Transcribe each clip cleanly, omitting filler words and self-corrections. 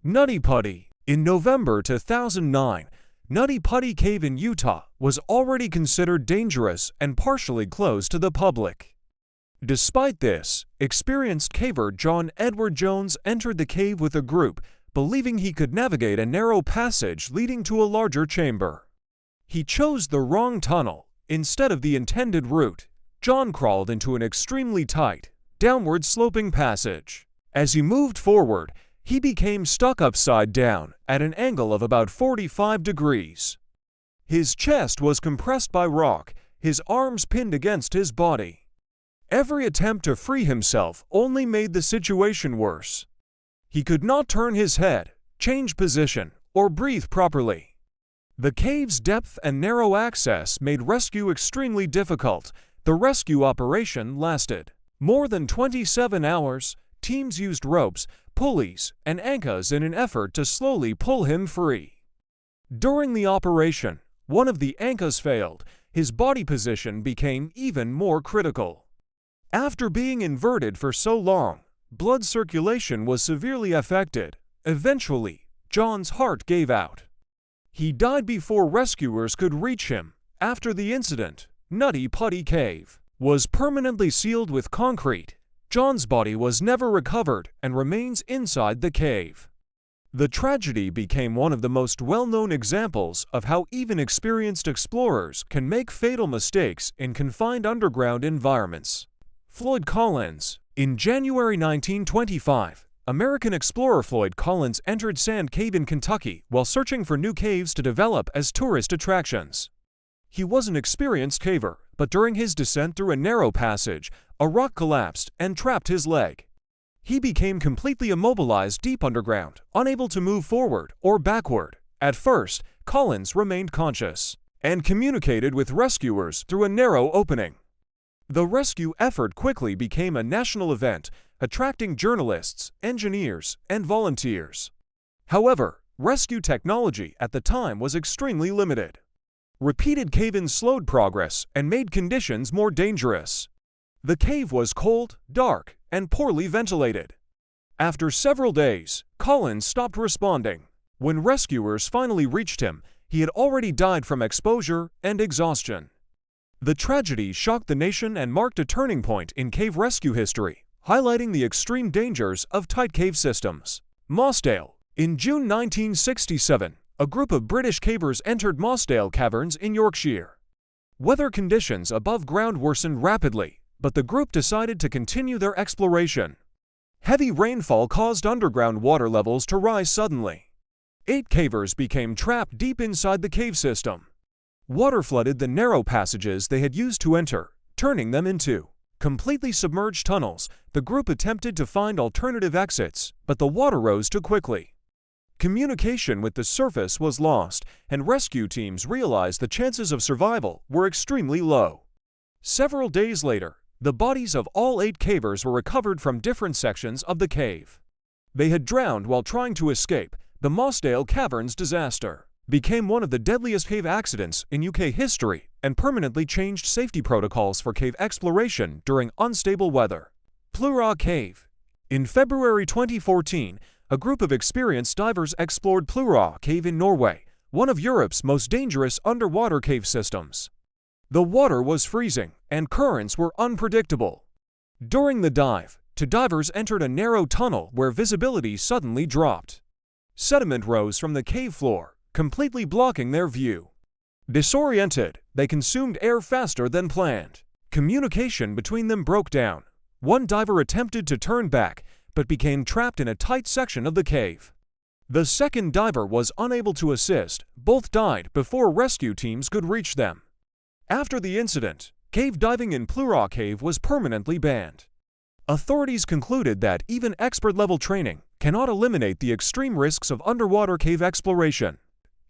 Nutty Putty. In November 2009, Nutty Putty Cave in Utah was already considered dangerous and partially closed to the public. Despite this, experienced caver John Edward Jones entered the cave with a group, believing he could navigate a narrow passage leading to a larger chamber. He chose the wrong tunnel. Instead of the intended route, John crawled into an extremely tight, downward-sloping passage. As he moved forward, he became stuck upside down at an angle of about 45 degrees. His chest was compressed by rock, his arms pinned against his body. Every attempt to free himself only made the situation worse. He could not turn his head, change position, or breathe properly. The cave's depth and narrow access made rescue extremely difficult. The rescue operation lasted more than 27 hours. Teams used ropes, pulleys, and anchors in an effort to slowly pull him free. During the operation, one of the anchors failed. His body position became even more critical. After being inverted for so long, blood circulation was severely affected. Eventually, John's heart gave out. He died before rescuers could reach him. After the incident, Nutty Putty Cave was permanently sealed with concrete. John's body was never recovered and remains inside the cave. The tragedy became one of the most well-known examples of how even experienced explorers can make fatal mistakes in confined underground environments. Floyd Collins. In January 1925, American explorer Floyd Collins entered Sand Cave in Kentucky while searching for new caves to develop as tourist attractions. He was an experienced caver, but during his descent through a narrow passage, a rock collapsed and trapped his leg. He became completely immobilized deep underground, unable to move forward or backward. At first, Collins remained conscious and communicated with rescuers through a narrow opening. The rescue effort quickly became a national event, attracting journalists, engineers, and volunteers. However, rescue technology at the time was extremely limited. Repeated cave-ins slowed progress and made conditions more dangerous. The cave was cold, dark, and poorly ventilated. After several days, Collins stopped responding. When rescuers finally reached him, he had already died from exposure and exhaustion. The tragedy shocked the nation and marked a turning point in cave rescue history, highlighting the extreme dangers of tight cave systems. Mossdale. In June 1967, a group of British cavers entered Mossdale Caverns in Yorkshire. Weather conditions above ground worsened rapidly, but the group decided to continue their exploration. Heavy rainfall caused underground water levels to rise suddenly. 8 cavers became trapped deep inside the cave system. Water flooded the narrow passages they had used to enter, turning them into completely submerged tunnels. The group attempted to find alternative exits, but the water rose too quickly. Communication with the surface was lost, and rescue teams realized the chances of survival were extremely low. Several days later, the bodies of all 8 cavers were recovered from different sections of the cave. They had drowned while trying to escape. The Mossdale Caverns disaster became one of the deadliest cave accidents in UK history and permanently changed safety protocols for cave exploration during unstable weather. Plura Cave. In February 2014, a group of experienced divers explored Plura Cave in Norway, one of Europe's most dangerous underwater cave systems. The water was freezing, and currents were unpredictable. During the dive, 2 divers entered a narrow tunnel where visibility suddenly dropped. Sediment rose from the cave floor, completely blocking their view. Disoriented, they consumed air faster than planned. Communication between them broke down. One diver attempted to turn back, but became trapped in a tight section of the cave. The second diver was unable to assist. Both died before rescue teams could reach them. After the incident, cave diving in Plura Cave was permanently banned. Authorities concluded that even expert-level training cannot eliminate the extreme risks of underwater cave exploration.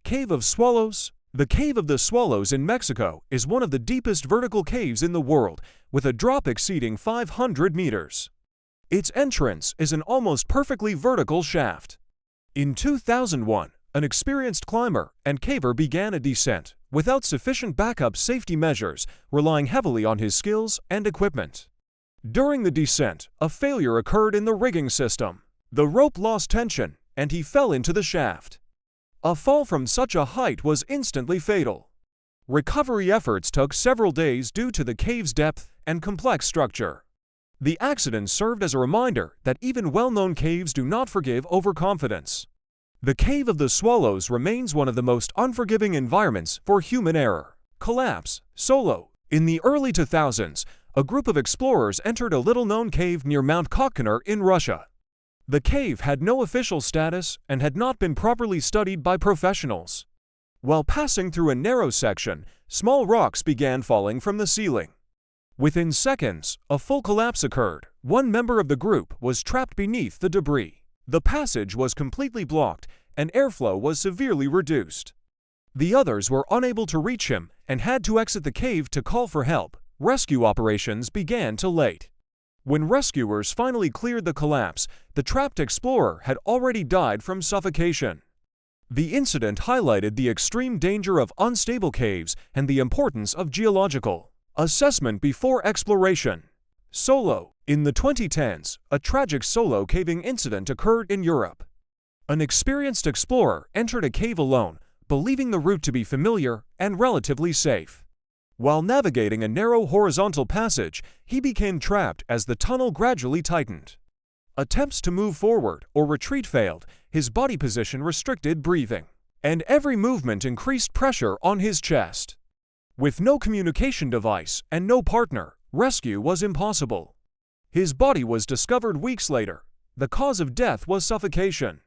Cave of Swallows. The Cave of the Swallows in Mexico is one of the deepest vertical caves in the world, with a drop exceeding 500 meters. Its entrance is an almost perfectly vertical shaft. In 2001, an experienced climber and caver began a descent without sufficient backup safety measures, relying heavily on his skills and equipment. During the descent, a failure occurred in the rigging system. The rope lost tension, and he fell into the shaft. A fall from such a height was instantly fatal. Recovery efforts took several days due to the cave's depth and complex structure. The accident served as a reminder that even well-known caves do not forgive overconfidence. The Cave of the Swallows remains one of the most unforgiving environments for human error. Collapse. Solo. In the early 2000s, a group of explorers entered a little-known cave near Mount Kokkonar in Russia. The cave had no official status and had not been properly studied by professionals. While passing through a narrow section, small rocks began falling from the ceiling. Within seconds, a full collapse occurred. One member of the group was trapped beneath the debris. The passage was completely blocked, and airflow was severely reduced. The others were unable to reach him and had to exit the cave to call for help. Rescue operations began too late. When rescuers finally cleared the collapse, the trapped explorer had already died from suffocation. The incident highlighted the extreme danger of unstable caves and the importance of geological assessment before exploration. Solo. In the 2010s, a tragic solo caving incident occurred in Europe. An experienced explorer entered a cave alone, believing the route to be familiar and relatively safe. While navigating a narrow horizontal passage, he became trapped as the tunnel gradually tightened. Attempts to move forward or retreat failed, his body position restricted breathing, and every movement increased pressure on his chest. With no communication device and no partner, rescue was impossible. His body was discovered weeks later. The cause of death was suffocation.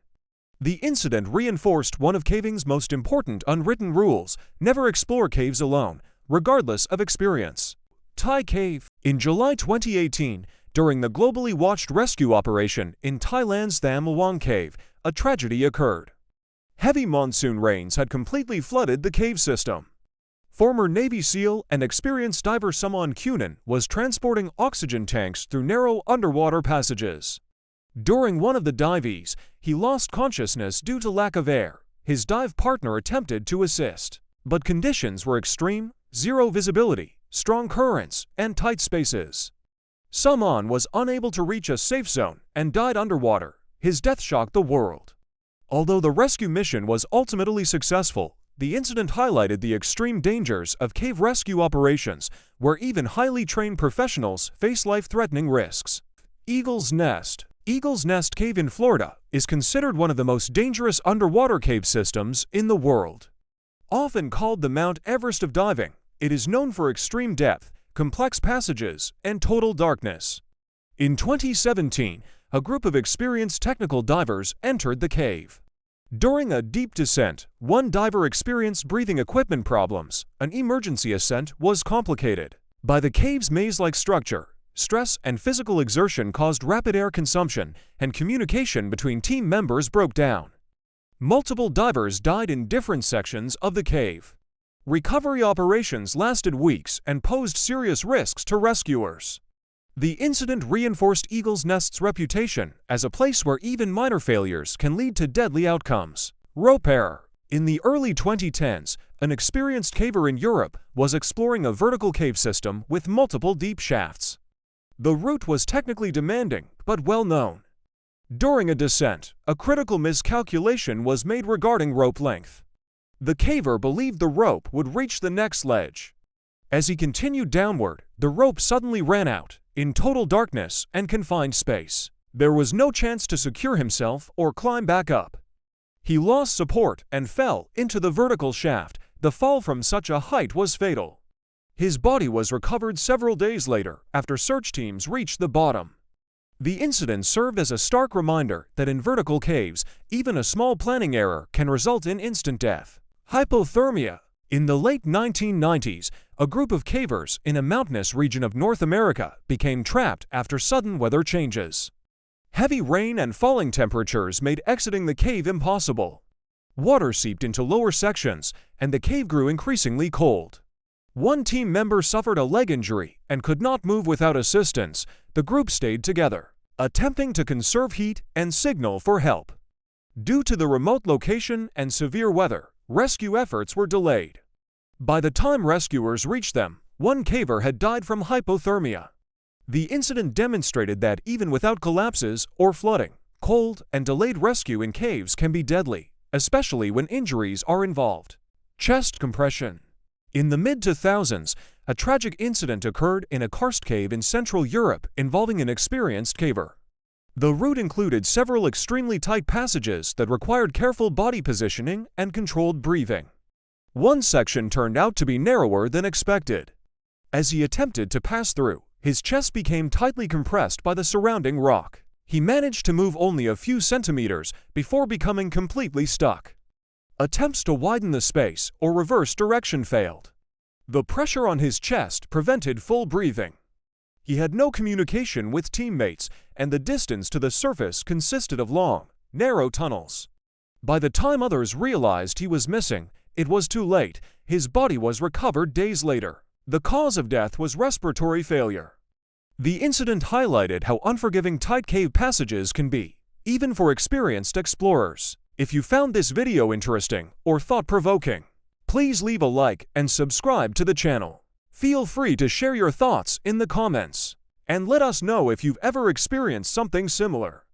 The incident reinforced one of caving's most important unwritten rules: never explore caves alone, regardless of experience. Thai Cave. In July 2018, during the globally watched rescue operation in Thailand's Tham Luang Cave, a tragedy occurred. Heavy monsoon rains had completely flooded the cave system. Former Navy SEAL and experienced diver Saman Kunan was transporting oxygen tanks through narrow underwater passages. During one of the dives, he lost consciousness due to lack of air. His dive partner attempted to assist, but conditions were extreme: zero visibility, strong currents, and tight spaces. Saman was unable to reach a safe zone and died underwater. His death shocked the world. Although the rescue mission was ultimately successful, the incident highlighted the extreme dangers of cave rescue operations, where even highly trained professionals face life-threatening risks. Eagle's Nest. Eagle's Nest Cave in Florida is considered one of the most dangerous underwater cave systems in the world. Often called the Mount Everest of diving, it is known for extreme depth, complex passages, and total darkness. In 2017, a group of experienced technical divers entered the cave. During a deep descent, one diver experienced breathing equipment problems. An emergency ascent was complicated by the cave's maze-like structure. Stress and physical exertion caused rapid air consumption, and communication between team members broke down. Multiple divers died in different sections of the cave. Recovery operations lasted weeks and posed serious risks to rescuers. The incident reinforced Eagle's Nest's reputation as a place where even minor failures can lead to deadly outcomes. Rope error. In the early 2010s, an experienced caver in Europe was exploring a vertical cave system with multiple deep shafts. The route was technically demanding, but well known. During a descent, a critical miscalculation was made regarding rope length. The caver believed the rope would reach the next ledge. As he continued downward, the rope suddenly ran out, in total darkness and confined space. There was no chance to secure himself or climb back up. He lost support and fell into the vertical shaft. The fall from such a height was fatal. His body was recovered several days later after search teams reached the bottom. The incident served as a stark reminder that in vertical caves, even a small planning error can result in instant death. Hypothermia. In the late 1990s, a group of cavers in a mountainous region of North America became trapped after sudden weather changes. Heavy rain and falling temperatures made exiting the cave impossible. Water seeped into lower sections, and the cave grew increasingly cold. One team member suffered a leg injury and could not move without assistance. The group stayed together, attempting to conserve heat and signal for help. Due to the remote location and severe weather, rescue efforts were delayed. By the time rescuers reached them, one caver had died from hypothermia. The incident demonstrated that even without collapses or flooding, Cold and delayed rescue in caves can be deadly, especially when injuries are involved. Chest compression. In the mid-2000s, a tragic incident occurred in a karst cave in Central Europe involving an experienced caver. The route included several extremely tight passages that required careful body positioning and controlled breathing. One section turned out to be narrower than expected. As he attempted to pass through, his chest became tightly compressed by the surrounding rock. He managed to move only a few centimeters before becoming completely stuck. Attempts to widen the space or reverse direction failed. The pressure on his chest prevented full breathing. He had no communication with teammates, and the distance to the surface consisted of long, narrow tunnels. By the time others realized he was missing, it was too late. His body was recovered days later. The cause of death was respiratory failure. The incident highlighted how unforgiving tight cave passages can be, even for experienced explorers. If you found this video interesting or thought-provoking, please leave a like and subscribe to the channel. Feel free to share your thoughts in the comments, and let us know if you've ever experienced something similar.